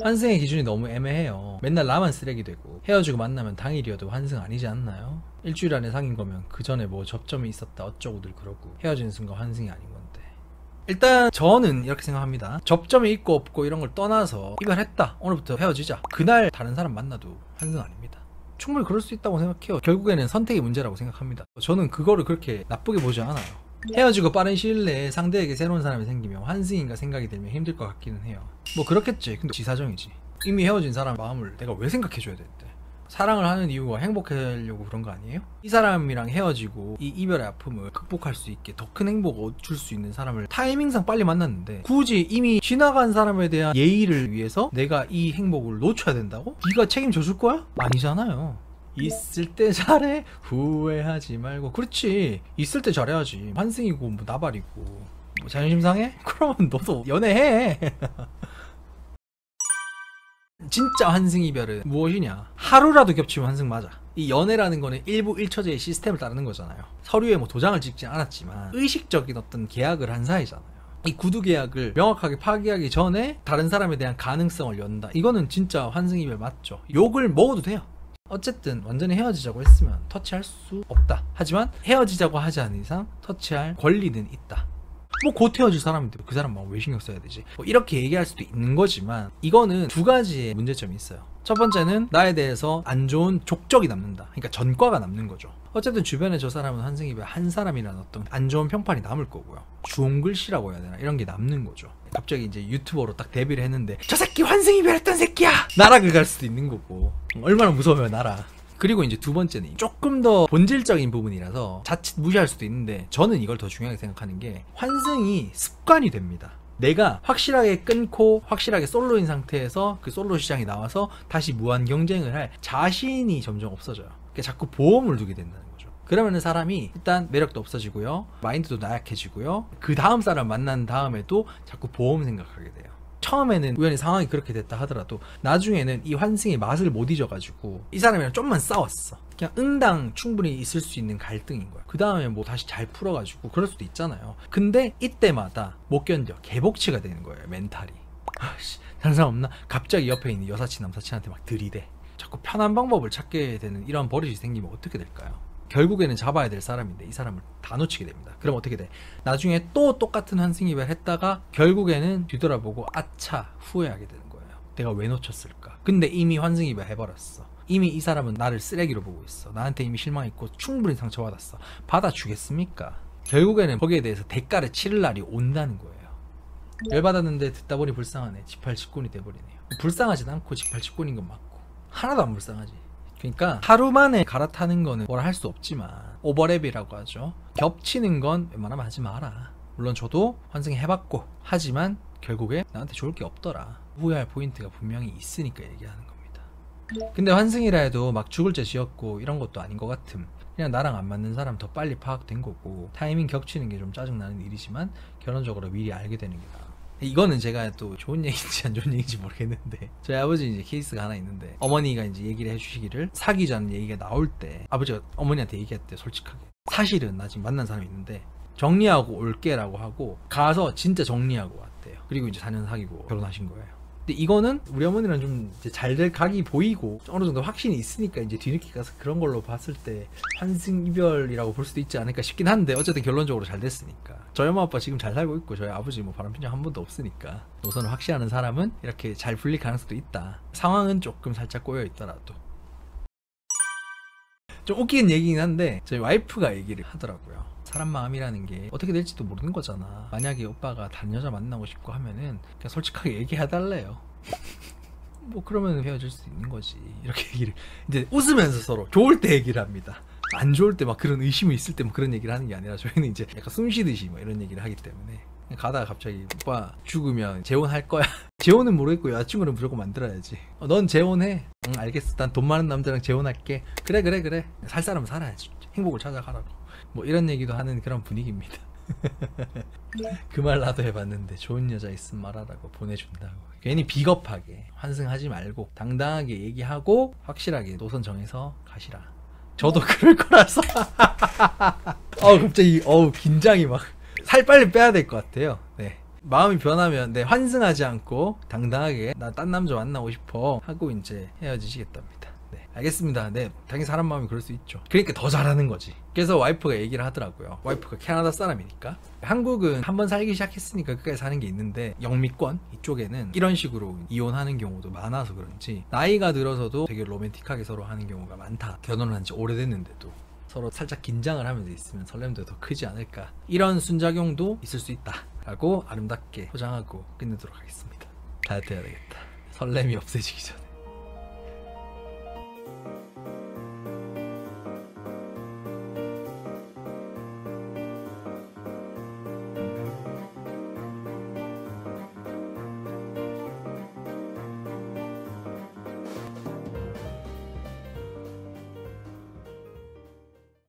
환승의 기준이 너무 애매해요. 맨날 나만 쓰레기 되고 헤어지고 만나면 당일이어도 환승 아니지 않나요? 일주일 안에 사귄 거면 그 전에 뭐 접점이 있었다 어쩌고들 그러고 헤어지는 순간 환승이 아닌 건데. 일단 저는 이렇게 생각합니다. 접점이 있고 없고 이런 걸 떠나서 이별했다, 오늘부터 헤어지자, 그날 다른 사람 만나도 환승 아닙니다. 충분히 그럴 수 있다고 생각해요. 결국에는 선택의 문제라고 생각합니다. 저는 그거를 그렇게 나쁘게 보지 않아요. 헤어지고 빠른 시일 내에 상대에게 새로운 사람이 생기면 환승인가 생각이 들면 힘들 것 같기는 해요. 뭐 그렇겠지. 근데 지사정이지. 이미 헤어진 사람 마음을 내가 왜 생각해줘야 되는데. 사랑을 하는 이유가 행복하려고 그런 거 아니에요? 이 사람이랑 헤어지고 이 이별의 아픔을 극복할 수 있게 더 큰 행복을 줄 수 있는 사람을 타이밍상 빨리 만났는데 굳이 이미 지나간 사람에 대한 예의를 위해서 내가 이 행복을 놓쳐야 된다고? 네가 책임져 줄 거야? 아니잖아요. 있을 때 잘해, 후회하지 말고. 그렇지, 있을 때 잘해야지. 환승이고 뭐 나발이고 뭐 자존심 상해? 그러면 너도 연애해. 진짜 환승 이별은 무엇이냐? 하루라도 겹치면 환승 맞아. 이 연애라는 거는 일부 일처제의 시스템을 따르는 거잖아요. 서류에 뭐 도장을 찍지 않았지만 의식적인 어떤 계약을 한 사이잖아요. 이 구두 계약을 명확하게 파기하기 전에 다른 사람에 대한 가능성을 연다. 이거는 진짜 환승 이별 맞죠. 욕을 먹어도 돼요. 어쨌든 완전히 헤어지자고 했으면 터치할 수 없다. 하지만 헤어지자고 하지 않은 이상 터치할 권리는 있다. 뭐 곧 헤어질 사람인데 그 사람 왜 신경 써야 되지? 뭐 이렇게 얘기할 수도 있는 거지만 이거는 두 가지의 문제점이 있어요. 첫 번째는 나에 대해서 안 좋은 족적이 남는다. 그러니까 전과가 남는 거죠. 어쨌든 주변에 저 사람은 환승 이별 한 사람이라는 어떤 안 좋은 평판이 남을 거고요. 좋은 글씨라고 해야 되나? 이런 게 남는 거죠. 갑자기 이제 유튜버로 딱 데뷔를 했는데 저 새끼 환승 이별했던 새끼야! 나락을 갈 수도 있는 거고. 얼마나 무서워요, 나라. 그리고 이제 두 번째는 조금 더 본질적인 부분이라서 자칫 무시할 수도 있는데 저는 이걸 더 중요하게 생각하는 게 환승이 습관이 됩니다. 내가 확실하게 끊고 확실하게 솔로인 상태에서 그 솔로 시장에 나와서 다시 무한 경쟁을 할 자신이 점점 없어져요. 그러니까 자꾸 보험을 두게 된다는 거죠. 그러면은 사람이 일단 매력도 없어지고요, 마인드도 나약해지고요, 그 다음 사람 만난 다음에도 자꾸 보험 생각하게 돼요. 처음에는 우연히 상황이 그렇게 됐다 하더라도 나중에는 이 환승의 맛을 못 잊어가지고 이 사람이랑 좀만 싸웠어. 그냥 응당 충분히 있을 수 있는 갈등인 거야. 그 다음에 뭐 다시 잘 풀어가지고 그럴 수도 있잖아요. 근데 이때마다 못 견뎌. 개복치가 되는 거예요, 멘탈이. 아씨, 다른 사람 없나? 갑자기 옆에 있는 여사친 남사친한테 막 들이대. 자꾸 편한 방법을 찾게 되는 이런 버릇이 생기면 어떻게 될까요? 결국에는 잡아야 될 사람인데 이 사람을 다 놓치게 됩니다. 그럼 어떻게 돼? 나중에 또 똑같은 환승 이별 했다가 결국에는 뒤돌아보고 아차 후회하게 되는 거예요. 내가 왜 놓쳤을까? 근데 이미 환승 이별 해버렸어. 이미 이 사람은 나를 쓰레기로 보고 있어. 나한테 이미 실망했고 충분히 상처받았어. 받아주겠습니까? 결국에는 거기에 대해서 대가를 치를 날이 온다는 거예요. 열받았는데 듣다 보니 불쌍하네. 지팔직군이 돼버리네요. 불쌍하진 않고 지팔직군인 건 맞고 하나도 안 불쌍하지. 그러니까 하루 만에 갈아타는 거는 뭐라 할 수 없지만 오버랩이라고 하죠. 겹치는 건 웬만하면 하지 마라. 물론 저도 환승해봤고 하지만 결국에 나한테 좋을 게 없더라. 후회할 포인트가 분명히 있으니까 얘기하는 겁니다. 근데 환승이라 해도 막 죽을 죄 지었고 이런 것도 아닌 것 같음. 그냥 나랑 안 맞는 사람 더 빨리 파악된 거고 타이밍 겹치는 게 좀 짜증나는 일이지만 결론적으로 미리 알게 되는 게 나아. 이거는 제가 또 좋은 얘기인지 안 좋은 얘기인지 모르겠는데 저희 아버지 이제 케이스가 하나 있는데 어머니가 이제 얘기를 해주시기를 사귀자는 얘기가 나올 때 아버지가 어머니한테 얘기했대요. 솔직하게 사실은 나 지금 만난 사람이 있는데 정리하고 올게라고 하고 가서 진짜 정리하고 왔대요. 그리고 이제 4년 사귀고 결혼하신 거예요. 근데 이거는 우리 어머니랑 좀 잘 될 각이 보이고 어느 정도 확신이 있으니까 이제 뒤늦게 가서 그런 걸로 봤을 때 환승 이별이라고 볼 수도 있지 않을까 싶긴 한데 어쨌든 결론적으로 잘 됐으니까 저희 엄마 아빠 지금 잘 살고 있고 저희 아버지 뭐 바람핀 적 한 번도 없으니까 노선을 확실하는 사람은 이렇게 잘 풀릴 가능성도 있다. 상황은 조금 살짝 꼬여 있더라도. 좀 웃긴 얘기긴 한데 저희 와이프가 얘기를 하더라고요. 사람 마음이라는 게 어떻게 될지도 모르는 거잖아. 만약에 오빠가 다른 여자 만나고 싶고 하면은 그냥 솔직하게 얘기해달래요. 뭐 그러면 헤어질 수 있는 거지. 이렇게 얘기를 이제 웃으면서 서로 좋을 때 얘기를 합니다. 안 좋을 때 막 그런 의심이 있을 때 뭐 그런 얘기를 하는 게 아니라 저희는 이제 약간 숨 쉬듯이 뭐 이런 얘기를 하기 때문에 가다가 갑자기 오빠 죽으면 재혼할 거야. 재혼은 모르겠고 여자친구는 무조건 만들어야지. 넌 재혼해. 응 알겠어. 난 돈 많은 남자랑 재혼할게. 그래. 살 사람은 살아야지. 행복을 찾아가라고. 뭐 이런 얘기도 하는 그런 분위기입니다. 그 말 나도 해봤는데 좋은 여자 있으면 말하라고 보내준다고. 괜히 비겁하게 환승하지 말고 당당하게 얘기하고 확실하게 노선 정해서 가시라. 저도 그럴 거라서 갑자기 긴장이 막 살 빨리 빼야 될 것 같아요. 네. 마음이 변하면 네, 환승하지 않고 당당하게 나 딴 남자 만나고 싶어 하고 이제 헤어지시겠답니다. 네, 알겠습니다. 네, 당연히 사람 마음이 그럴 수 있죠. 그러니까 더 잘하는 거지. 그래서 와이프가 얘기를 하더라고요. 와이프가 캐나다 사람이니까 한국은 한번 살기 시작했으니까 끝까지 사는 게 있는데 영미권 이쪽에는 이런 식으로 이혼하는 경우도 많아서 그런지 나이가 들어서도 되게 로맨틱하게 서로 하는 경우가 많다. 결혼을 한 지 오래됐는데도 서로 살짝 긴장을 하면서 있으면 설렘도 더 크지 않을까. 이런 순작용도 있을 수 있다 라고 아름답게 포장하고 끝내도록 하겠습니다. 다이어트 해야 되겠다. 설렘이 없어지기 전에.